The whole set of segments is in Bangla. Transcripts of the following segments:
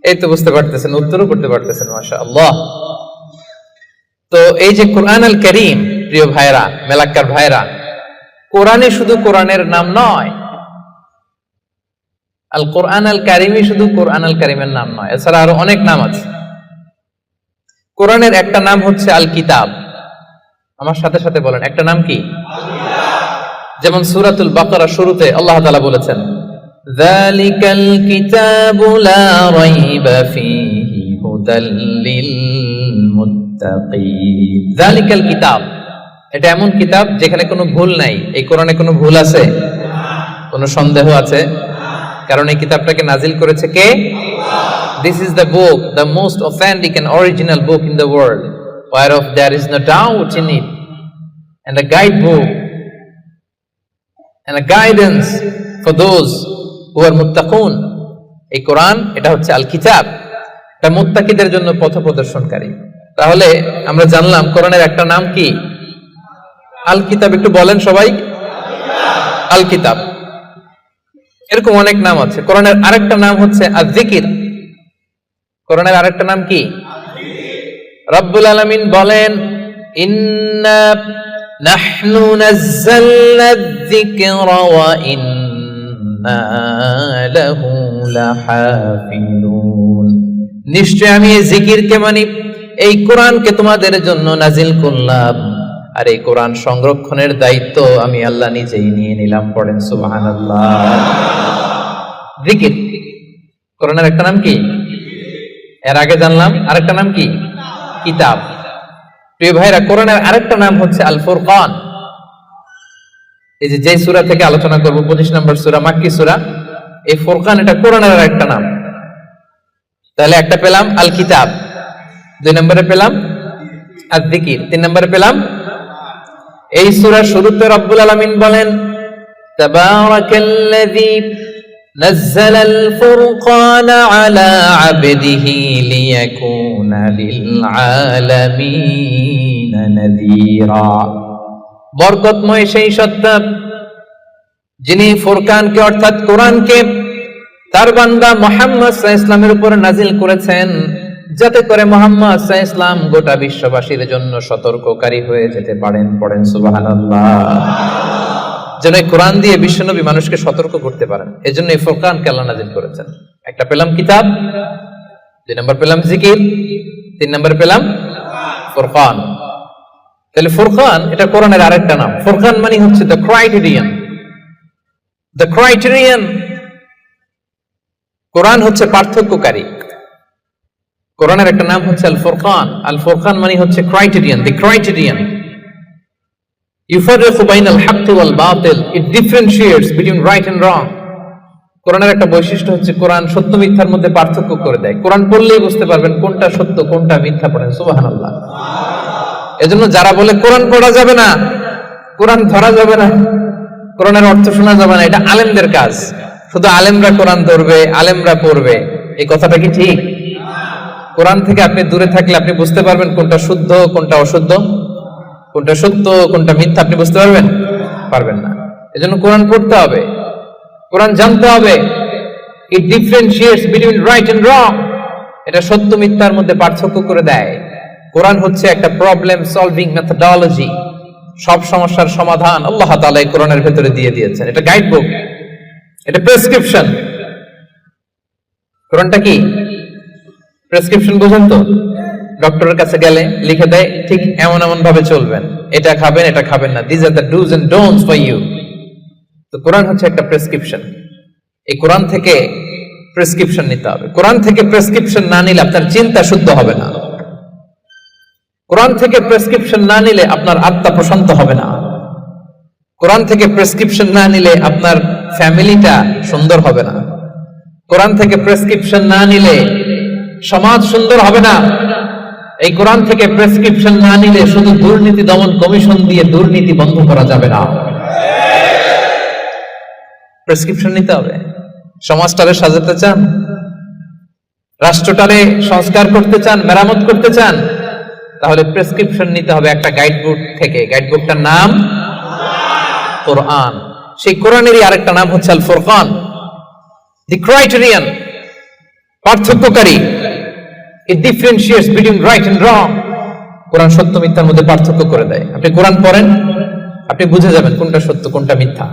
এই তো বুঝতে পারতেছেন, উত্তরও করতে পারতেছেন, মাশাআল্লাহ। তো এই যে কোরআন আল কারীম, প্রিয় ভাইরা, মেলাক্কার ভাইরা, কোরআনে শুধু কোরআনের নাম নয়, আল কোরআন আল কারীমই শুধু কোরআন আল কারীমের নাম নয়, এছাড়া আরো অনেক নাম আছে। কোরআনের একটা নাম হচ্ছে আল কিতাব। আমার সাথে সাথে বলেন, একটা নাম কি? যেমন সূরাতুল বাকারা শুরুতে আল্লাহ তাআলা বলেছেন, যালিকাল কিতাবু লা রাইবা ফীহি হুদাল লিল মুত্তাকিন। যালিকাল কিতাব, এটা এমন কিতাব যেখানে কোনো ভুল নাই। এই কোরআনে কোনো ভুল আছে? কোনো সন্দেহ আছে? কারণ এই কিতাবটাকে নাজিল করেছে কে? আল্লাহ। This is the book, the most authentic and original book in the world, whereof there is no doubt in it, and a guidebook and a guidance for those who are muttaqun. এই কোরআন, এটা হচ্ছে আল কিতাব, এটা মুত্তাকিদের জন্য পথ প্রদর্শনকারী। তাহলে আমরা জানলাম কোরআনের একটা নাম কি? আল কিতাব। একটু বলেন সবাই, আল কিতাব। এরকম অনেক নাম আছে। কোরআনের আরেকটা নাম হচ্ছে আয-যিকির। কোরআনের আরেকটা নাম কি? রব্বুল আলামিন বলেন, ইন্না নাহনু নাযালনা আয-যিকরা ওয়া ইন্না লাহু লাহাফিজুন। নিশ্চয় আমি এই জিকিরকে মানে এই কোরআনকে তোমাদের জন্য নাজিল করলাম, আর এই কোরআন সংরক্ষণের দায়িত্ব আমি আল্লাহ নিজেই নিয়ে নিলাম। পড়েন সুবহানাল্লাহ। জিকির, কোরআনের একটা নাম কি? এর আগে জানলাম আরেকটা নাম কি? কিতাব। প্রিয় ভাইরা, কোরআনের আরেকটা নাম হচ্ছে আল ফুরকান। এই যে সূরা থেকে আলোচনা করব, 25 নম্বর সূরা, মাক্কি সূরা, এই ফুরকান এটা কোরআনের আরেকটা নাম। তাহলে একটা পেলাম আল কিতাব, 2 নম্বরে পেলাম আয-যিকির, 3 নম্বরে পেলাম। এই সূরার শুরুতে রব্বুল আলামিন বলেন, তাবারাকাল্লাযী নাযালাল ফুরকানা আলা আবদিহি লিয়াকুনা লিল আলামিন নাযীরা। বরকতময় সেই সত্তা যিনি ফুরকানকে অর্থাৎ কোরআনকে তার বান্দা মুহাম্মদ সাল্লাল্লাহু আলাইহি ওয়াসাল্লামের উপর নাজিল করেছেন, যাতে করে মুহাম্মদ সাল্লাল্লাহু আলাইহি ওয়াসাল্লাম গোটা বিশ্ববাসীর জন্য সতর্ককারী হয়ে যেতে পারেন। পড়েন সুবহানাল্লাহ। যেন এই কোরআন দিয়ে বিশ্বনবী মানুষকে সতর্ক করতে পারেন, এজন্য এই ফুরকানকে আল্লাহ নাজিল করেছেন। একটা পেলাম কিতাব, 2 নম্বর পেলাম জিকির, 3 নম্বর পেলাম ফুরকান। তাহলে ফুরকান এটা কোরআনের আরেকটা নাম। ফুরকান মানে হচ্ছে দ্য ক্রাইটেরিয়ান। দ্য ক্রাইটেরিয়ান, কোরআন হচ্ছে পার্থক্যকারী। কোরআনের একটা নাম হচ্ছে আল ফুরকান। আল ফুরকান মানে হচ্ছে ক্রাইটেরিয়ান, দি ক্রাইটেরিয়ান। ইউফাররিকু বাইনাল হাক্কি ওয়াল বাতিল, it differentiates between right and wrong. কোরআনের একটা বৈশিষ্ট্য হচ্ছে কোরআন সত্য মিথ্যার মধ্যে পার্থক্য করে দেয়। কোরআন পড়লেই বুঝতে পারবেন কোনটা সত্য কোনটা মিথ্যা। পড়েন সুবহানাল্লাহ। এজন্য যারা বলে কোরআন পড়া যাবে না, কোরআন ধরা যাবে না, কোরআনের অর্থ শোনা যাবে না, এটা আলেমদের কাজ। শুধু আলেমরা কোরআন ধরবে, আলেমরা পড়বে, এই কথাটা কি ঠিক? কোরআন থেকে আপনি দূরে থাকলে আপনি বুঝতে পারবেন কোনটা শুদ্ধ কোনটা অশুদ্ধ, কোনটা সত্য কোনটা মিথ্যা, আপনি বুঝতে পারবেন না। এজন্য কোরআন পড়তে হবে, কোরআন জানতে হবে। It differentiates between right and wrong, এটা সত্য মিথ্যার মধ্যে পার্থক্য করে দেয়। কোরআন হচ্ছে একটা প্রবলেম সলভিং মেথডোলজি। সব সমস্যার সমাধান আল্লাহ তাআলা এই কোরআনের ভেতরে দিয়ে দিয়েছেন। এটা গাইড বুক, এটা প্রেসক্রিপশন। কোরআনটা কি প্রেসক্রিপশন? বোঝেন তো? ডক্টরের কাছে গেলে লিখে দেয় ঠিক এমন এমন ভাবে চলবেন, এটা খাবেন এটা খাবেন না, this are the dos and don'ts for you. তো কোরআন হচ্ছে একটা প্রেসক্রিপশন। এই কোরআন থেকে প্রেসক্রিপশন নিতে হবে। কোরআন থেকে প্রেসক্রিপশন না নিলে আপনার চিন্তা শুদ্ধ হবে না। কোরআন থেকে প্রেসক্রিপশন না নিলে আপনার আত্মা প্রশান্ত হবে না। কোরআন থেকে প্রেসক্রিপশন না নিলে আপনার ফ্যামিলিটা সুন্দর হবে না। কোরআন থেকে প্রেসক্রিপশন না নিলে সমাজ সুন্দর হবে না। এই কোরআন থেকে প্রেসক্রিপশন না নিলে শুধু দুর্নীতি দমন কমিশন দিয়ে দুর্নীতি বন্ধ করা যাবে না। প্রেসক্রিপশন নিতে হবে। সমাজটারে সাজাতে চান, রাষ্ট্রটারে সংস্কার করতে চান, মেরামত করতে চান, তাহলে প্রেসক্রিপশন নিতে হবে একটা গাইডবুক থেকে। গাইডবুকটার নাম কোরআন। সেই কোরআনেরই আরেকটা নাম হচ্ছে আল ফুরকান, দি ক্রাইটেরিয়ান। পার্থক্যকারী। It differentiates between right and wrong. Quran সত্য মিথ্যার মধ্যে পার্থক্য করে দেয়। আপনি কোরআন পড়েন, আপনি বুঝে যাবেন কোনটা সত্য কোনটা মিথ্যা।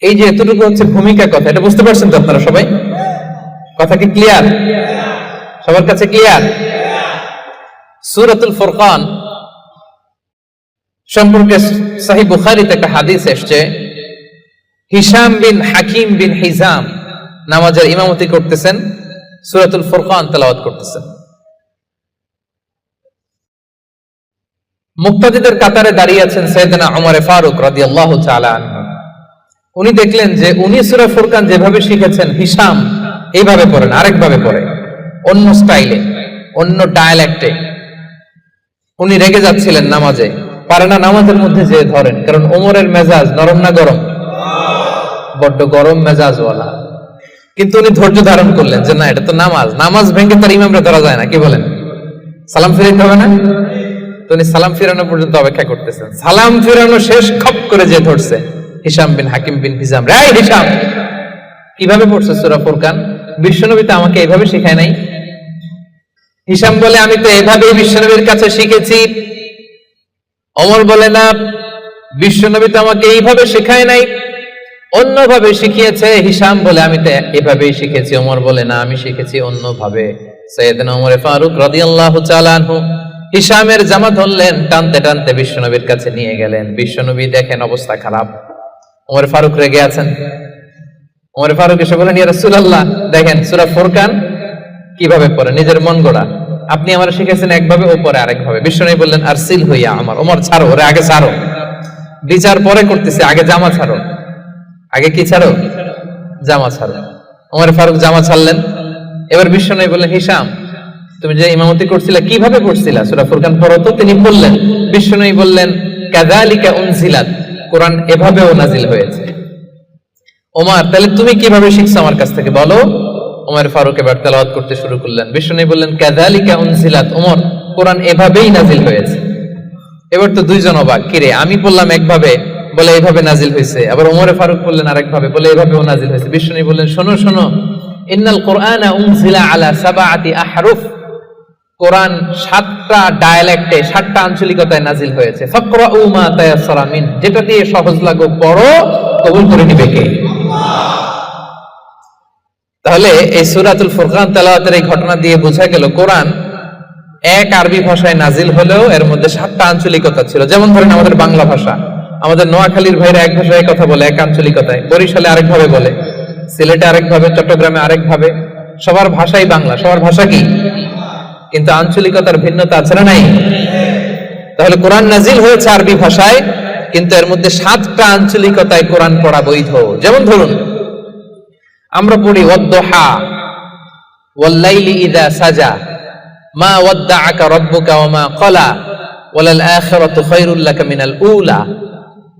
এই যে এতটুকু হচ্ছে ভূমিকা কথা, এটা বুঝতে পারছেন তো আপনারা সবাই? কথা কি ক্লিয়ার? সবার কাছে ক্লিয়ার? সূরাতুল ফুরকান সম্পর্কে সহিহ বুখারীতে একটা হাদিস এসেছে। হিশাম বিন হাকিম বিন হিজাম নামাজের ইমামতি করতেছেন, সূরাতুল ফুরকান তেলাওয়াত করতেছেন। মুক্তাদিদের কাতারে দাঁড়িয়ে আছেন সাইয়েদনা ওমর ফারুক রাদিয়াল্লাহু তাআলা আনহু। উনি দেখলেন যে উনি সূরা ফুরকান যেভাবে শিখেছেন, হিশাম এইভাবে পড়েন, আরেকভাবে পড়ে, অন্য স্টাইলে, অন্য ডায়ালেক্টে। উনি রেগে যাচ্ছিলেন নামাজে, পারে না নামাজের মধ্যে যে ধরেন, কারণ ওমরের মেজাজ নরম না গরম? বড্ড গরম মেজাজওয়ালা। কিন্তু উনি ধৈর্য ধারণ করলেন যে না, এটা তো নামাজ, নামাজ ভেঙে তার ইমামরা ধরা যায় না, কি বলেন? সালাম ফিরাইতে হবে না? তো উনি সালাম ফিরানো পর্যন্ত অপেক্ষা করতেছেন। সালাম ফিরানো শেষ, খপ করে যে ধরছে হিশাম বিন হাকিম বিন হিজাম। রে হিশাম, কিভাবে পড়ছে সূরা ফুরকান? বিশ্বনবী তো আমাকে এইভাবে শেখায় নাই। হিশাম বলে আমি তো এভাবেই বিশ্বনবীর কাছে শিখেছি। ওমর বলে না, বিশ্বনবী তো আমাকে এইভাবে শেখায় নাই, অন্যভাবে শিখিয়েছে। হিশাম বলে আমি তো এভাবেই শিখেছি। ওমর বলে না, আমি শিখেছি অন্যভাবে। সাইয়েদনা ওমর ফারুক রাদিয়াল্লাহু তাআলা আনহু হিশামের জামা ধরলেন, টানতে টানতে বিশ্বনবীর কাছে নিয়ে গেলেন। বিশ্বনবী দেখেন অবস্থা খারাপ, ওমর ফারুক রেগে আছেন। ওমর ফারুক এসে বলেন, ইয়া রাসূলুল্লাহ, দেখেন সূরা ফুরকান কিভাবে পড়ে, নিজের মন গড়া। আপনি আমার শিখেছেন একভাবে, ও পরে আরেকভাবে। বিশ্বনবী বললেন, আরসিল হইয়া আমার, ওমর ছাড়ো, ওরে আগে ছাড়ো, বিচার পরে করতেছে, আগে জামা ছাড়ো। আগে কি ছাড়ো? জামা ছাড়ো। ওমর ফারুক জামা ছাড়লেন। এবার বিশ্বনবী বললেন, হিশাম, তুমি যে ইমামতি করছিলা কিভাবে পড়ছিলা? সূরা ফুরকান পড়ো তো। তিনি বললেন, বিশ্বনবী বললেন, কাযালিকা উনজিলাত, কোরআন এভাবেও নাজিল হয়েছে। ওমর, তাহলে তুমি কিভাবে শিখছো আমার কাছ থেকে বলো। ওমর ফারুক এবার তেলাওয়াত করতে শুরু করলেন। বিশ্বনবী বললেন, কাযালিকা উনজিলাত, ওমর, কোরআন এভাবেই নাজিল হয়েছে। এবার তো দুইজন অবাক, কিরে আমি বললাম একভাবে, বলে এইভাবে নাজিল হয়েছে, আবার ওমর ফারুক বললেন আরেকভাবে, বলে এভাবেও নাজিল হয়েছে। বিশ্বনবী বললেন, শোনো শোনো, ইন্নাল কুরআনা উনজিলা আলা সাবআতি আহরুফ, কোরআন 7টা ডায়ালেক্টে, 7টা আঞ্চলিকতায় নাজিল হয়েছে। ফাকরাউ মা তায়াসসারা মিন, যেটা দিয়ে সহজ লাগো পড়ো, কবুল করে নিবে কে? তাহলে এই সূরাতুল ফুরকান তেলাওয়াতের এই ঘটনা দিয়ে বোঝা গেল, কোরআন এক আরবি ভাষায় নাজিল হলেও এর মধ্যে 7টা আঞ্চলিকতা ছিল। যেমন ধরেন আমাদের বাংলা ভাষা, আমাদের নোয়াখালীর ভাইরা এক ভাষায় কথা বলে, এক আঞ্চলিকতায়, বরিশালে আরেকভাবে বলে, সিলেটে আরেকভাবে, চট্টগ্রামে আরেকভাবে। সবার ভাষাই বাংলা, সবার ভাষা কি, কিন্তু আঞ্চলিকতার ভিন্নতা আছে না নাই? তাহলে কোরআন নাজিল হয়েছে আরবি ভাষায়, কিন্তু এর মধ্যে 7টা আঞ্চলিকতায় কোরআন পড়া বৈধ। যেমন ধরুন আমরা পড়ি ওয়াদ-দুহা ওয়াল-লাইলি ইযা সাজা মা ওয়াদ্দাআকা রাব্বুকা ওয়া মা ক্বালা ওয়ালাল আখিরাতু খায়রুল লাকা মিনাল উলা।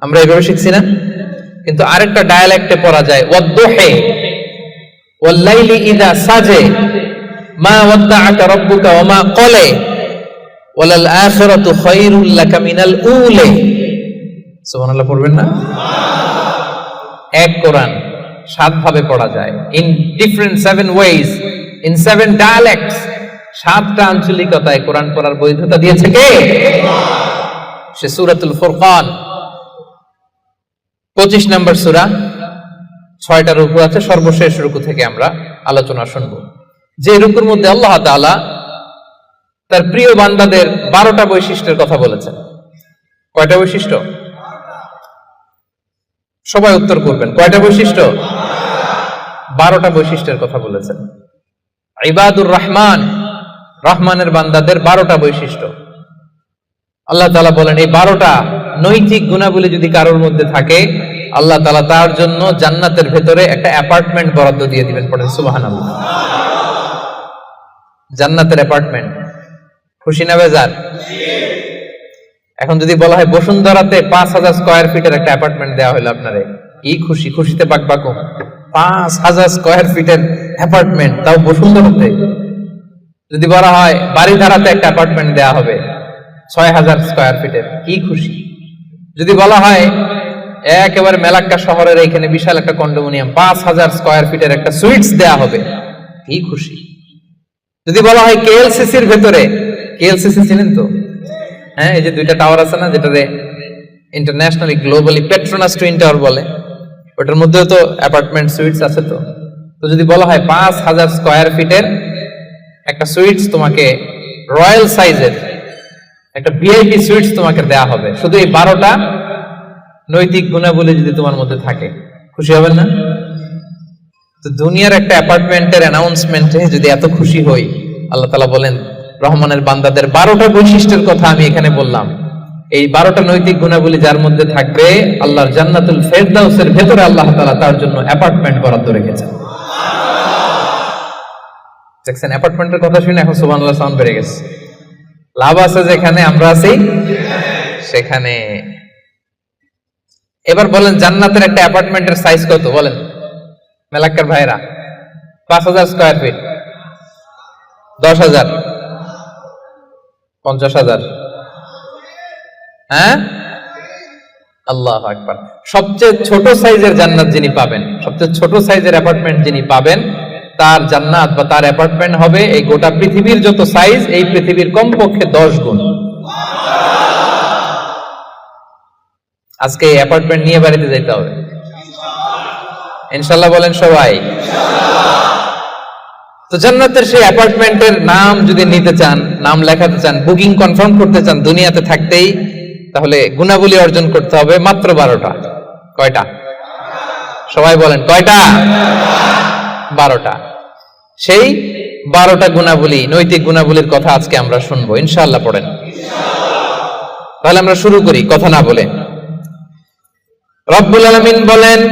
আমরা এভাবে শিখছি না? কিন্তু আরেকটা ডায়ালেক্টে পড়া যায় ওয়াদ-দুহি ওয়াল-লাইলি ইযা সাজা মা ওয়াদ্দাআকা রাব্বুকা ওয়া মা ক্বালা ওয়ালাল আখিরাতু খায়রুল লাকা মিনাল উলা। সুবহানাল্লাহ পড়বেন না? এক কোরআন 7 ভাবে পড়া যায়, in different 7 ways, in 7 dialects. 7টা আঞ্চলিকতায় কোরআন পড়ার বৈধতা দিয়েছে কে? সে সূরাতুল ফুরকান 25 নম্বর সূরা, 6টা রুকু আছে। সর্বশেষ রুকু থেকে আমরা আলোচনা শুনবো, যে রুকুর মধ্যে আল্লাহ তাআলা তার প্রিয় বান্দাদের 12টা বৈশিষ্ট্যের কথা বলেছেন। কয়টা বৈশিষ্ট্য? সবাই উত্তর করবেন, কয়টা বৈশিষ্ট্য? 12টা বৈশিষ্ট্যের কথা বলেছেন। ইবাদুর রহমান, রহমানের বান্দাদের 12টা বৈশিষ্ট্য আল্লাহ তাআলা বলেন। এই 12টা নৈতিক গুণাবলী যদি কারোর মধ্যে থাকে, আল্লাহ তাআলা তার জন্য জান্নাতের ভেতরে একটা অ্যাপার্টমেন্ট বরাদ্দ দিয়ে দিবেন। পড়েন সুবহানাল্লাহ। জান্নাতের অ্যাপার্টমেন্ট, খুশি না বেজার? এখন যদি বলা হয় বসুন্ধরাতে 5000 স্কয়ার ফিটের একটা অ্যাপার্টমেন্ট দেওয়া হলো আপনারে, কি খুশি, খুশিতে বাকবাকুম। 5000 স্কয়ার ফিটের অ্যাপার্টমেন্ট, তাও বসুন্ধরাতে। যদি বলা হয় বাড়িধারাতে একটা অ্যাপার্টমেন্ট দেওয়া হবে 6000 স্কয়ার ফিটের, কি খুশি। যদি বলা হয় একেবারে মেলাক্কা শহরের এখানে বিশাল একটা কন্ডোমিনিয়াম 5000 স্কয়ার ফিটের একটা সুইটস দেওয়া হবে, কি খুশি। যদি বলা হয় কেএলসিসির ভেতরে, কেএলসিসি চিনেন তো? হ্যাঁ, এই যে দুইটা টাওয়ার আছে না, যেটারে internationally globally Petronas twin tower বলে, ওটার মধ্যেও তো অ্যাপার্টমেন্ট সুইটস আছে। তো যদি বলা হয় 5,000 স্কয়ার ফিটের একটা সুইটস তোমাকে, রয়্যাল সাইজের একটা ভিআইপি সুইটস তোমাকে দেয়া হবে, শুধু এই 12টা নৈতিক গুণাবলী যদি তোমার মধ্যে থাকে, খুশি হবেন না? তো দুনিয়ার একটা অ্যাপার্টমেন্টের অ্যানাউন্সমেন্টে যদি এত খুশি হই, আল্লাহ তাআলা বলেন রহমানের বান্দাদের 12টা বৈশিষ্ট্যের কথা আমি এখানে বললাম, এই 12টা নৈতিক গুণাবলী যার মধ্যে থাকবে, আল্লাহর জান্নাতুল ফেরদাউসের ভেতরে আল্লাহ তাআলা তার জন্য অ্যাপার্টমেন্ট বরাদ্দ রেখেছেন। দেখছেন, অ্যাপার্টমেন্টের কথা শুনে এখন সুবহানাল্লাহ সাউন্ড বেড়ে গেছে। লাভ আছে যেখানে আমরা আছি সেখানে। এবার বলেন জান্নাতের একটা অ্যাপার্টমেন্টের সাইজ কত বলেন মেলাক্কার ভাইরা? 5,000 স্কয়ার ফিট, 10,000, 50,000? হ্যাঁ, আল্লাহু আকবার। সবচেয়ে ছোট সাইজের জান্নাত যিনি পাবেন, সবচেয়ে ছোট সাইজের অ্যাপার্টমেন্ট যিনি পাবেন, তার জান্নাত বা তার অ্যাপার্টমেন্ট হবে এই গোটা পৃথিবীর যত সাইজ, এই পৃথিবীর কমপক্ষে 10 গুণ। আজকে এই অ্যাপার্টমেন্ট নিয়ে বাড়িতে যেতে হবে ইনশাআল্লাহ, বলেন সবাই। তো জান্নাতের সেই অ্যাপার্টমেন্টের নাম যদি নিতে চান, নাম লেখাতে চান, বুকিং কনফার্ম করতে চান দুনিয়াতে থাকতেই, তাহলে গুণাবলী অর্জন করতে হবে মাত্র 12টা। কয়টা? সবাই বলেন কয়টা? 12টা। সেই 12টা গুণাবলী, নৈতিক গুণাবলীর কথা আজকে আমরা শুনবো ইনশাআল্লাহ। পড়েন তাহলে আমরা শুরু করি কথা না বলে। রব্বুল আলামিন বলেন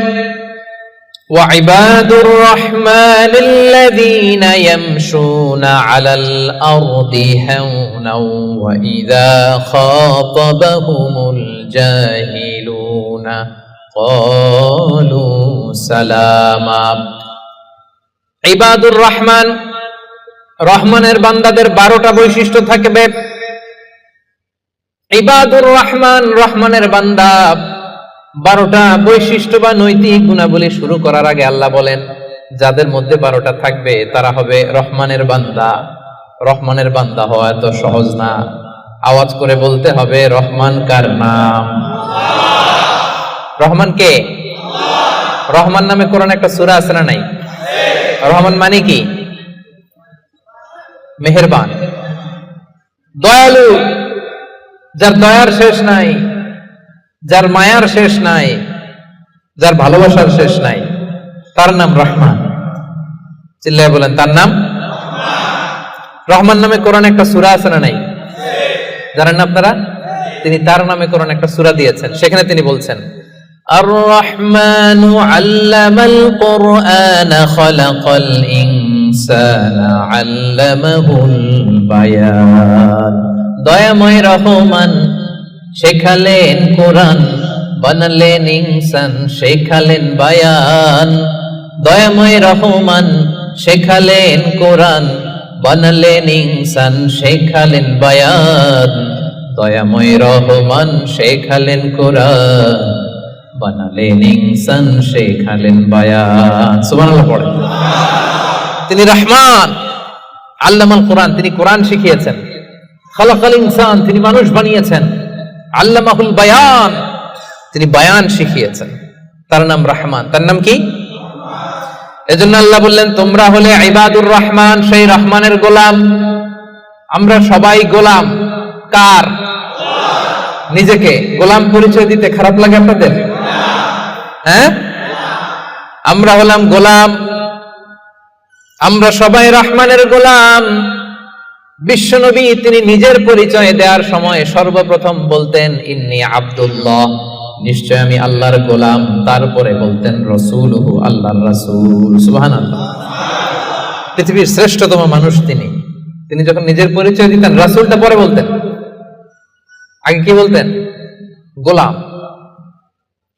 وعباد الرحمن الذين يمشون على الأرض هونا وإذا خاطبهم الجاهلون قالوا سلاما। ইবাদুর রহমান, রহমানের বান্দাদের 12টা বৈশিষ্ট্য থাকবে। ইবাদুর রহমান, রহমানের বান্দা, 12টা বৈশিষ্ট্য বা নৈতিক গুণাবলী শুরু করার আগে আল্লাহ বলেন যাদের মধ্যে 12টা থাকবে তারা হবে রহমানের বান্দা। রহমানের বান্দা হওয়া এত সহজ না, আওয়াজ করে বলতে হবে রহমান কার নাম? রহমান কে? রহমান নামে কোরআনে একটা সূরা আছে না নাই? রহমান মানে কি? মেহেরবান, দয়ালু, যার দয়ার শেষ নাই, যার মায়ার শেষ নাই, যার ভালোবাসার শেষ নাই, তার নাম রহমান। চিল্লায় বলেন তার নাম রহমান। নামে কোরআনে একটা সূরা আছে না নাই? জানেন না আপনারা? তিনি তার নামে কোরআনে একটা সূরা দিয়েছেন, সেখানে তিনি বলছেন আর রহমানু আল্লামাল কুরআনা খালাকাল ইনসানা আল্লামাহুল বায়ান। দয়াময় রহমান শেখালেন কোরআন, বানালেন ইনসান, শেখালেন বায়ান। দয়াময় রহমান শেখালেন কোরআন, বানালেন ইনসান, শেখালেন বায়ান। দয়াময় রহমান শেখালেন কোরআন, বানালেন ইনসান, শেখালেন বায়ান। সুবহানাল্লাহ পড়েন। তিনি রহমান, আল্লামাল কোরআন, তিনি কোরআন শিখিয়েছেন। খালাকাল ইনসান, তিনি মানুষ বানিয়েছেন। আল্লামাহুল বায়ান, তিনি বায়ান শিখিয়েছেন। তার নাম রহমান। তার নাম কি? এজন্য আল্লাহ বললেন তোমরা হলে ইবাদুর রহমান, সেই রহমানের গোলাম। আমরা সবাই গোলাম। কার? নিজেকে গোলাম পরিচয় দিতে খারাপ লাগে আপনাদের? হ্যাঁ, আমরা হলাম গোলাম, আমরা সবাই রহমানের গোলাম। বিশ্বনবী তিনি নিজের পরিচয় দেওয়ার সময় সর্বপ্রথম বলতেন ইন্নী আব্দুল্লাহ, নিশ্চয় আমি আল্লাহর গোলাম। তারপরে বলতেন রাসূলুহু, আল্লাহর রাসূল। সুবহানাল্লাহ। পৃথিবীর শ্রেষ্ঠতম মানুষ তিনি। তিনি যখন নিজের পরিচয় দিতেন রাসূলটা পরে বলতেন, আগে কি বলতেন? গোলাম।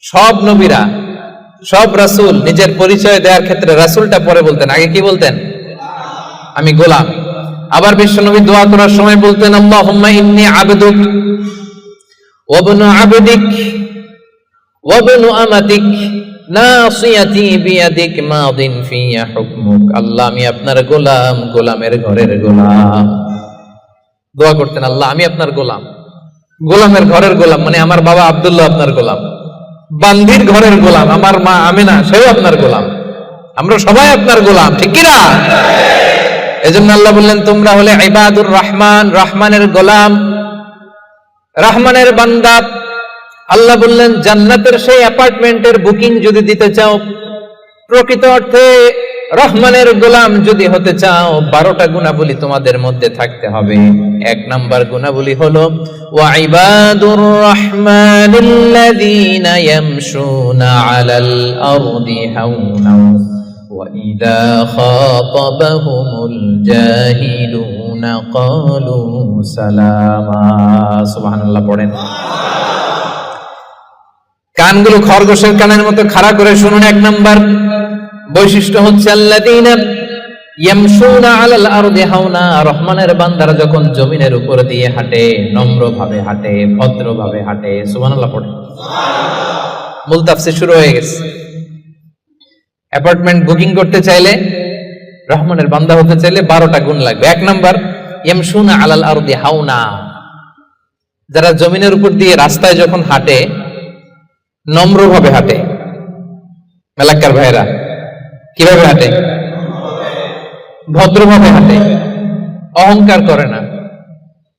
সব নবীরা, সব রাসূল নিজের পরিচয় দেওয়ার ক্ষেত্রে রাসূলটা পরে বলতেন, আগে কি বলতেন? আমি গোলাম। আবার বিশ্বনবী দোয়া করার সময় বলতেন আল্লাহুম্মা ইন্নী আবদুক ওয়া ইবনু আবদিক ওয়া ইবনু আমাতিক নাসিয়াতি বিয়াদিক মাদিন ফিয়া হুকমুক, আল্লাহ আমি আপনার গোলাম, গোলামের ঘরের গোলাম। দোয়া করতেন, আল্লাহ আমি আপনার গোলাম, গোলামের ঘরের গোলাম, মানে আমার বাবা আব্দুল্লাহ আপনার গোলাম, বান্দির ঘরের গোলাম আমার মা আমিনা সেও আপনার গোলাম, আমরা সবাই আপনার গোলাম, ঠিক কিনা? এজন্য আল্লাহ বললেন তোমরা হলে ইবাদুর রহমান, রহমানের গোলাম, রহমানের বান্দা। আল্লাহ বললেন জান্নাতের সেই অ্যাপার্টমেন্টের বুকিং যদি দিতে চাও, প্রকৃত অর্থে রহমানের গোলাম যদি হতে চাও, 12টা গুণাবলী তোমাদের মধ্যে থাকতে হবে। 1 নাম্বার গুণাবলী হলো ওয়া ইবাদুর রহমানিল্লাযীনা ইয়ামশুনা আলাল আরদি হাওনা ওয়া ইযা খাতাবাহুমুল জাহিলুনা ক্বালু সালামা। সুবহানাল্লাহ পড়েন। কানগুলো খরগোশের কানের মতো খাড়া করে শুনুন। 1 নাম্বার বৈশিষ্ট্য হচ্ছে আল্লাযীনা ইয়ামশুনা আলাল আরদি হাওনা, রহমানের বান্দারা যখন জমিনের উপর দিয়ে হাঁটে নম্রভাবে হাঁটে, ভদ্রভাবে হাঁটে। সুবহানাল্লাহ পড়ে। মূল তাফসীর শুরু হয়ে গেছে। অ্যাপার্টমেন্ট বুকিং করতে চাইলে, রহমানের বান্দা হতে চাইলে 12টা গুণ লাগবে। 1 নাম্বার ইয়ামশুনা আলাল আরদি হাওনা, যারা জমিনের উপর দিয়ে রাস্তায় যখন হাঁটে নম্রভাবে হাঁটে। মেলাক্কার ভাইরা কিভাবে হাঁটে? ভদ্রভাবে হাঁটে, অহংকার করে না,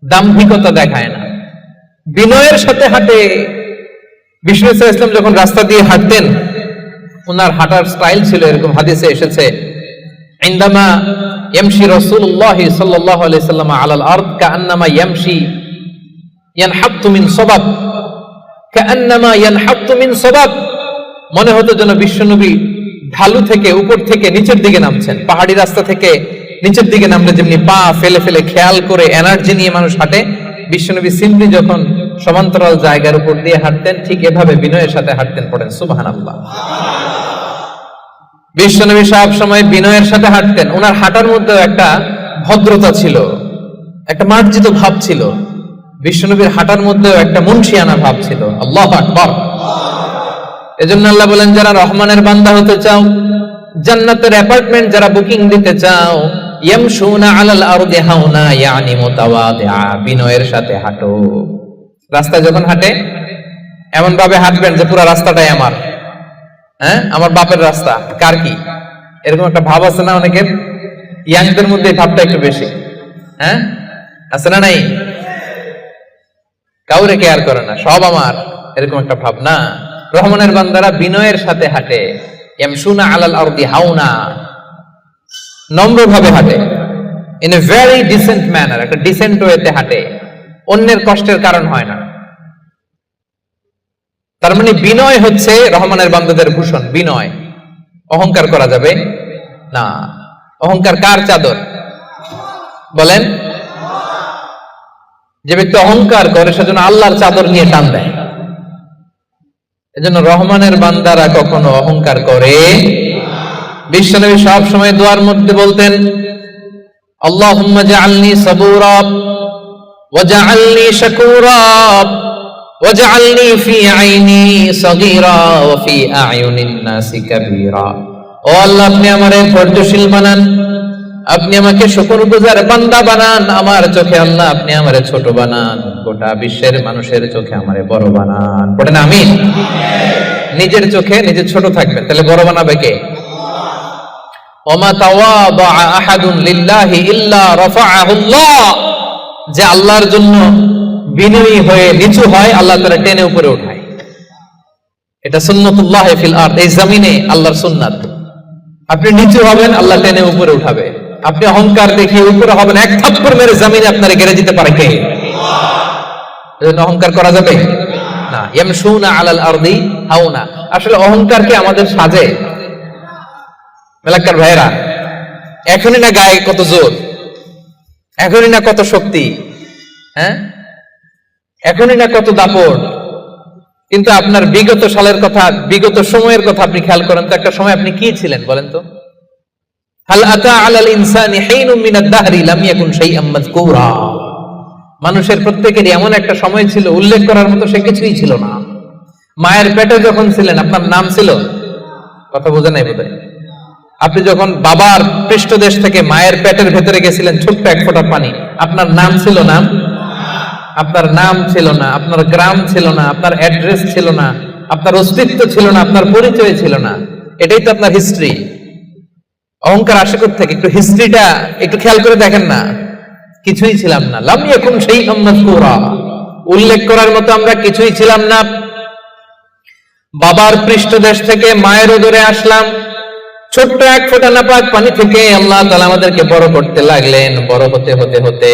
দাম্ভিকতা দেখায় না, বিনয়ের সাথে হাঁটে। বিষ্ণু সাল্লাল্লাহু আলাইহি ওয়াসাল্লাম যখন রাস্তা দিয়ে হাঁটতেন, ওনার হাঁটার স্টাইল ছিল এরকম, হাদিসে এসেছে ইনদামা ইয়ামশি রাসূলুল্লাহ সাল্লাল্লাহু আলাইহি ওয়াসাল্লাম আলাল আরদ কাআন্নামা ইয়ামশি ইয়ানহাত্তু মিন সাবাব, কাআন্নামা ইয়ানহাত্তু মিন সাবাব, মনে হতো যেন বিশ্বনবী ঢালু থেকে উপর থেকে নিচের দিকে নামছেন। পাহাড়ি রাস্তা থেকে নিচের দিকে নামলে যেমনি পা ফেলে ফেলে খেয়াল করে এনার্জি নিয়ে মানুষ হাঁটে, বিশ্বনবী সিম্পলি যখন সমান্তরাল জায়গার উপর দিয়ে হাঁটতেন, ঠিক এভাবে বিনয়ের সাথে হাঁটতেন। পড়েন সুবহানাল্লাহ। বিশ্বনবী সব সময় বিনয়ের সাথে হাঁটতেন। ওনার হাঁটার মধ্যে একটা ভদ্রতা ছিল, একটা মার্জিত ভাব ছিল। বিশ্বনবীর হাঁটার মধ্যেও একটা মুনশিয়ানা ভাব ছিল। আল্লাহু আকবার। এজন্য আল্লাহ বলেন যারা রহমানের বান্দা হতে চাও, জান্নাতের অ্যাপার্টমেন্ট যারা বুকিং দিতে চাও, ইয়ামশুনা আলাল আরদি হাওনা ইয়ানি মুতাওয়াদিআ, বিনয়ের সাথে হাঁটো। রাস্তায় যখন হাঁটে এমন ভাবে হাঁটবেন যে পুরো রাস্তাটাই আমার, হ্যাঁ আমার বাপের রাস্তা, কার কি, এরকম একটা ভাব আছে না অনেকের? ইয়াংদের মধ্যে এই ভাবটা একটু বেশি, হ্যাঁ আছে না? নাই, কাউরে কেয়ার করে না, সব আমার, এরকম একটা ভাব না। রহমানের বান্দারা বিনয়ের সাথে হাঁটে। ইয়ামশুনা আলাল আরদি হাওনা, নম্রভাবে হাঁটে, in a very dissent manner, একটা ডিসেন্ট ওয়েতে হাঁটে, অন্যের কষ্টের কারণ হয় না। তার মানে বিনয় হচ্ছে রহমানের বান্দাদের ভূষণ। বিনয়, অহংকার করা যাবে না। অহংকার কার চাদর বলেন? যে ব্যক্তি অহংকার করে সেজন্য আল্লাহর চাদর নিয়ে টান দেয়। এজন্য রহমানের বান্দারা কখনো অহংকার করে। বিশ্বনবী সব সময় দোয়ার মধ্যে বলতেন আল্লাহুম্মা জাআলনি সাবুরা ওয়া জাআলনি শাকুরা ওয়া জাআলনি ফি আইনি সাগীরা ওয়া ফি আ'য়ুনিন নাসি কাবীরা। ও আল্লাহ, আপনি আমারে ধৈর্যশীল বানান, আপনি আমাকে শুকরগুজার বান্দা বানান, আমার চোখে আল্লাহ আপনি আমারে ছোট বানান, গোটা বিশ্বের মানুষের চোখে আমারে বড় বানান। পড়েন আমিন। নিজের চোখে নিজে ছোট থাকবেন, তাহলে বড় বানাবে কে? ওমা তাওয়াদা আহাদুন লিল্লাহি ইল্লা রাফাআহুল্লাহ, যে আল্লাহর জন্য বিনয়ী হয়ে নিচু হয়, আল্লাহ তাআলা টেনে উপরে উঠায়। এটা সুন্নাতুল্লাহ ফিল আরদ, এই জমিনে আল্লাহর সুন্নাত। আপনি নিচু হবেন, আল্লাহ টেনে উপরে উঠাবে। আপনি অহংকার দেখিয়ে উপরে হবেন, এক থাপ্পড় মেরে জমিনে আপনারে গেড়ে দিতে পারে কে? এজন্য অহংকার করা যাবে না। ইয়ামশুনা আলাল আরদি হাওনা, আসলে অহংকারকে আমাদের সাজে। মেলাক্কার ভাইরা, এখনই না গায়ে কত জোর, এখনই না কত শক্তি, হ্যাঁ এখনই না কত দাপট, কিন্তু আপনার বিগত সালের কথা, বিগত সময়ের কথা আপনি খেয়াল করেন তো। একটা সময় আপনি কি ছিলেন বলেন তো? হাল আতা আলাল ইনসানি হিনুম মিনাদ দাহরি লাম ইয়াকুন শাইআম মাযকুরা, মানুষের প্রত্যেকেরই এমন একটা সময় ছিল উল্লেখ করার মতো সে কিছুই ছিল না। মায়ের পেটে যখন ছিলেন আপনার নাম ছিল? কথা বোঝে নাই বোধহয়। আপনি যখন বাবার পৃষ্ঠদেশ থেকে মায়ের পেটের ভেতরে গেছিলেন, ছোট্ট এক ফোঁটা পানি, আপনার নাম ছিল না, আপনার নাম ছিল না, আপনার গ্রাম ছিল না, আপনার অ্যাড্রেস ছিল না, আপনার অস্তিত্ব ছিল না, আপনার পরিচয় ছিল না। এটাই তো আপনার হিস্ট্রি। অহংকার আসে থেকে একটু হিস্ট্রিটা একটু খেয়াল করে দেখেন না। কিছুই ছিলাম না, লাম ইয়াকুন শাইআম মাযকুরা, উল্লেখ করার মতো আমরা কিছুই ছিলাম না। বাবার পৃষ্ঠদেশ থেকে মায়ের উদরে আসলাম, ছোট্ট এক ফোঁটা নাপাক পানি থেকে আল্লাহ তাআলা আমাদেরকে বড় করতে লাগলেন। বড় হতে হতে হতে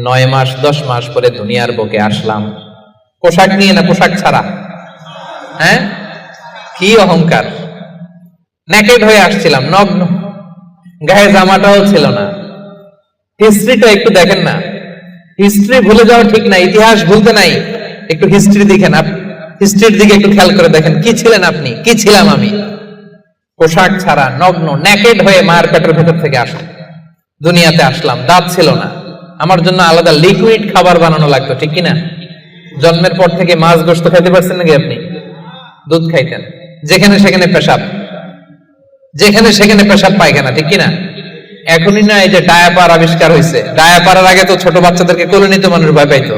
9 মাস 10 মাস পরে দুনিয়ার বুকে আসলাম। পোশাক নিয়ে না, পোশাক ছাড়া। হ্যাঁ, কি অহংকার! নেকেড হয়ে আসছিলাম, নগ্ন, গায়ে জামাটাও ছিল না। হিস্ট্রিটা একটু দেখেন না। হিস্ট্রি ভুলে যাওয়া ঠিক না, ইতিহাস ভুলতে নাই। একটু হিস্ট্রি দেখেন, হিস্ট্রির দিকে একটু খেয়াল করে দেখেন, কি ছিলেন আপনি, কি ছিলাম আমি। পোশাক ছাড়া, নগ্ন, নেকেড হয়ে মায়ের পেটের ভেতর থেকে আসলাম, দুনিয়াতে আসলাম। দাঁত ছিল না, আমার জন্য আলাদা লিকুইড খাবার বানানো লাগতো, ঠিক কিনা? জন্মের পর থেকে মাছ গোশত খাইতে পারছেন নাকি আপনি? দুধ খাইতেন, যেখানে সেখানে পেশাব, যেখানে সেখানে পেশাব পায়খানা, ঠিক কিনা? এখনই না এই যে ডায়াপার আবিষ্কার হয়েছে, ডায়াপারের আগে তো ছোট বাচ্চাদেরকে কোলে নিতে মানুষ ভয় পাইতো,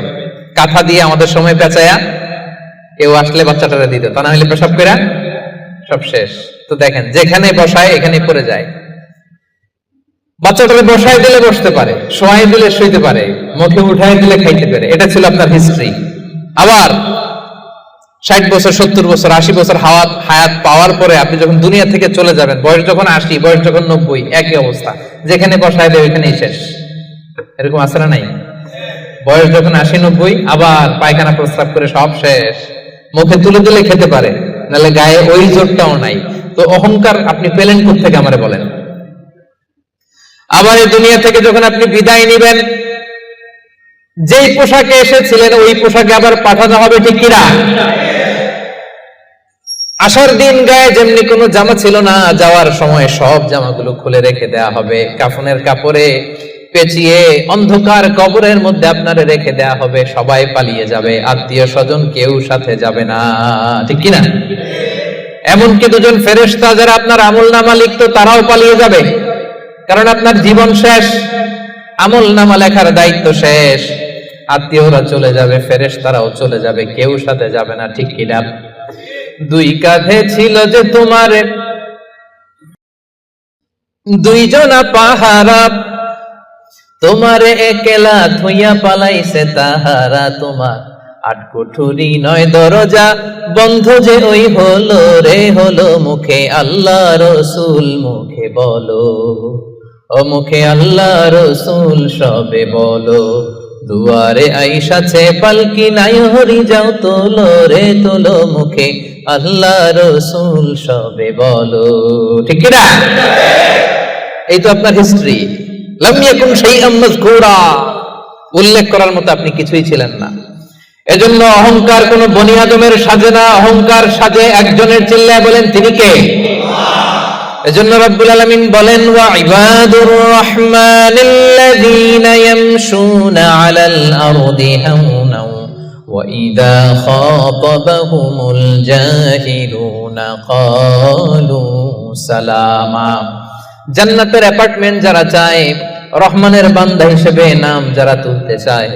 কাঁথা দিয়ে আমাদের সময় পেঁচায়া কেউ আসলে বাচ্চাটারে দিত, তা না হলে পেশাব পেরা সব শেষ। তো দেখেন, যেখানে বসায় এখানে পড়ে যায়। বাচ্চাটারে বসায় দিলে বসতে পারে, শোয়াই দিলে শুইতে পারে, মুখে উঠাই দিলে খাইতে পারে। এটা ছিল আপনার হিস্ট্রি। আবার 60 বছর 70 বছর 80 বছর হায়াত পাওয়ার পরে আপনি যখন দুনিয়া থেকে চলে যাবেন, বয়স যখন 80, বয়স যখন 90, একই অবস্থা, যেখানে বসায় দেয় ওইখানেই শেষ। এরকম আছে না নাই? বয়স যখন 80 90, আবার পায়খানা প্রস্রাব করে সব শেষ, মুখে তুলে তুলে খেতে পারে, নাহলে গায়ে ওই জোরটাও নাই। তো অহংকার আপনি পেলেন কোত্থেকে আমারে বলেন? আবার এই দুনিয়া থেকে যখন আপনি বিদায় নিবেন, যেই পোশাকে এসেছিলেন ওই পোশাকে আবার পাঠানো হবে, ঠিক কিনা? আসার দিন গায়ে যেমনি কোনো জামা ছিল না, যাওয়ার সময় সব জামাগুলো খুলে রেখে দেয়া হবে, কাফনের কাপড়ে পেঁচিয়ে অন্ধকার কবরের মধ্যে আপনারে রেখে দেয়া হবে। সবাই পালিয়ে যাবে, আত্মীয় স্বজন কেউ সাথে যাবে না, ঠিক কিনা? এমনকি দুজন ফেরেশতা যারা আপনার আমলনামা লিখতো তারাও পালিয়ে যাবে, কারণ আপনার জীবন শেষ, আমলনামা লেখার দায়িত্ব শেষ। আত্মীয়রা চলে যাবে, ফেরেশতারাও চলে যাবে, কেউ সাথে যাবে না, ঠিক কিনা? 2 কাঁধে ছিল যে তোমার 2 জনা পাহারা, তোমারে একলা থইয়া পালাইছে তাহারা। তোমার 8 কুঠুরি 9 দরজা, বন্ধ যে ওই হলো রে হলো। মুখে আল্লাহ রসুল মুখে বলো, ও মুখে আল্লাহ রসুল সবে বলো। দুয়ারে আইসাছে পালকি নাই হরি যাও তোলো রে তোলো। মুখে আল্লাহ রসুল সবে বলো, ঠিক কিনা? এই তো আপনার হিস্ট্রি। লাম ইয়াকুন শাইআম মাযকুরা, উল্লেখ করার মতো আপনি কিছুই ছিলেন না। এজন্য অহংকার কোন বনি আদমের সাজে না, অহংকার সাজে একজনের। চিল্লায় বলেন তিনি কে? এজন্য রব্বুল আলামিন বলেন, ওয়া ইবাদুর রহমানিল্লাযীনা ইয়ামশুনা আলাল আরদি হাওনা ওয়া ইযা খাতাবাহুমুল জাহিলুনা ক্বালু সালামা। জান্নাতের অ্যাপার্টমেন্ট যারা চায়, রহমানের বান্দা হিসেবে নাম যারা তুলতে চায়,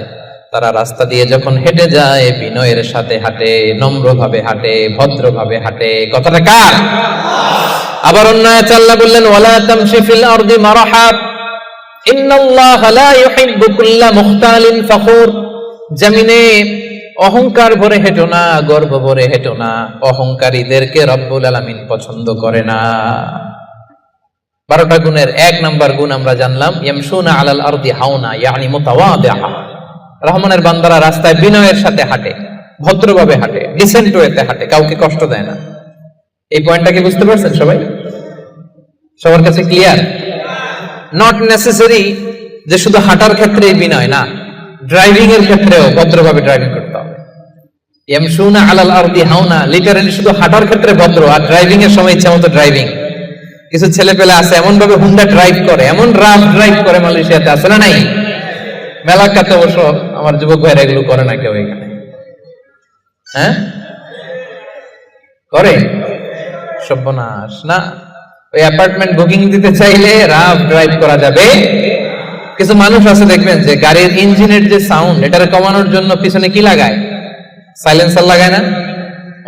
তারা রাস্তা দিয়ে যখন হেঁটে যায় বিনয়ের সাথে হাঁটে, নম্রভাবে হাঁটে, ভদ্রভাবে হাঁটে। কথাটা কার? আবার অন্য আয়াতে আল্লাহ বললেন, ওয়ালা তামশি ফিল আরদি মারহা ইন্নাল্লাহা লা ইউহিব্বু কুল্লা মুখতালিন ফখুর। জমিনে অহংকার ভরে হেঁটো না, গর্ব ভরে হেঁটো না, অহংকারীদেরকে রব্বুল আলামিন পছন্দ করে না। 12টা গুণের 1 নাম্বার গুণ আমরা জানলাম, ইয়ামশুনা আলাল আরদি হাওনা ইয়ানি মুতাওয়াদিআ। রহমানের বান্দারা রাস্তায় বিনয়ের সাথে হাঁটে, ভদ্রভাবে হাঁটে, ডিসেন্ট ওয়েতে হাঁটে, কাউকে কষ্ট দেয় না। এই পয়েন্টটা কি বুঝতে পারছেন সবাই? সবার কাছে ক্লিয়ার? নট নেসেসারি যে শুধু হাঁটার ক্ষেত্রেই বিনয়, না, ড্রাইভিং এর ক্ষেত্রেও ভদ্রভাবে ড্রাইভিং করতে হবে। ইয়ামশুনা আলাল আরদি হাওনা লিটারালি শুধু হাঁটার ক্ষেত্রে ভদ্র, আর ড্রাইভিং এর সময় ইচ্ছা মতো ড্রাইভিং। কিছু ছেলে পেলে আছে এমন ভাবে হুন্ডা ড্রাইভ করে, এমন রাফ ড্রাইভ করে, মালয়েশিয়াতে আছে না নাই? মেলাকাতে অবশ্য আমার যুবক ভাইরা এগুলো করে না কেউ এখানে। হ্যাঁ, করে? সর্বনাশ না। ওই অ্যাপার্টমেন্ট বুকিং দিতে চাইলে রাফ ড্রাইভ করা যাবে। কিছু মানুষ আছে দেখবেন যে গাড়ির ইঞ্জিনের যে সাউন্ড এটারে কমানোর জন্য পিছনে কি লাগায়, সাইলেন্সার লাগায় না?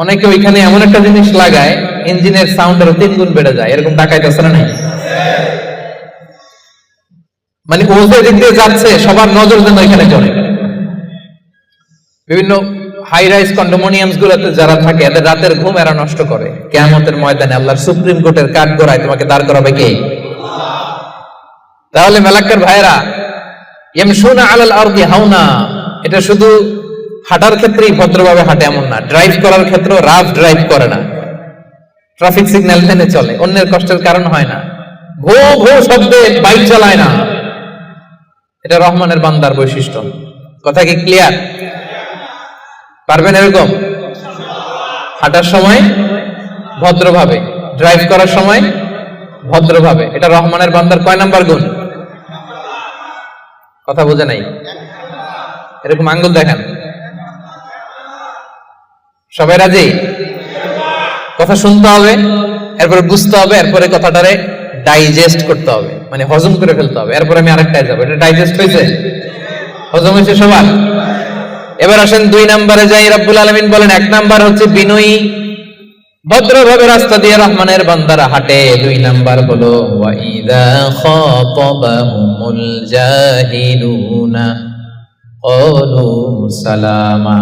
অনেকে ওইখানে এমন একটা জিনিস লাগায় ইঞ্জিনের সাউন্ড আরো 3 গুণ বেড়ে যায়। এরকম ডাকাইতেছে না নাই? মানে ও যে দিক দিয়ে যাচ্ছে সবার নজর যেন এখানে চলে। বিভিন্ন হাই রাইজ কন্ডোমিনিয়ামস গুলোতে যারা থাকে এদের রাতের ঘুম এরা নষ্ট করে। কিয়ামতের ময়দানে আল্লাহর সুপ্রিম কোর্টের কাঠ গড়ায় তোমাকে দাঁড় করাবে কে? তাহলে মালাক্কার ভাইরা, ইয়ামশুনা আলাল আরদি হাওনা, এটা শুধু হাঁটার ক্ষেত্রেই ভদ্রভাবে হাঁটে এমন না, ড্রাইভ করার ক্ষেত্রেও রাফ ড্রাইভ করে না, ট্রাফিক সিগন্যাল মেনে চলে, অন্যের কষ্টের কারণ হয় না, ভো ভো শব্দে বাইক চালায় না। এটা রহমানের বান্দার বৈশিষ্ট্য। কথা কি ক্লিয়ার? পারবেন এরকম হাঁটার সময় ভদ্রভাবে, ড্রাইভ করার সময় ভদ্রভাবে? এটা রহমানের বান্দার কয় নাম্বার গুণ? কথা বোঝে নাই? এরকম আঙ্গুল দেখান। সবাই রাজি? কথা শুনতে হবে, এরপরে বুঝতে হবে, এরপরে কথাটারে ডাইজেস্ট করতে হবে, মানে হজম করে ফেলতে হবে। এরপরে আমি আরেকটায় যাবো। এটা ডাইজেস্ট হয়েছে? হজম হয়েছে সবার? এবার আসেন 2 নম্বরে যাই। রব্বুল আলামিন বলেন 1 নাম্বার হচ্ছে বিনয়ী, ভদ্রভাবে রাস্তা দিয়ে রহমানের বান্দারা হাঁটে। 2 নাম্বার হলো ওয়াইদা খাতাবাহুমুল জাহিলুনা ক্বালু সালামা।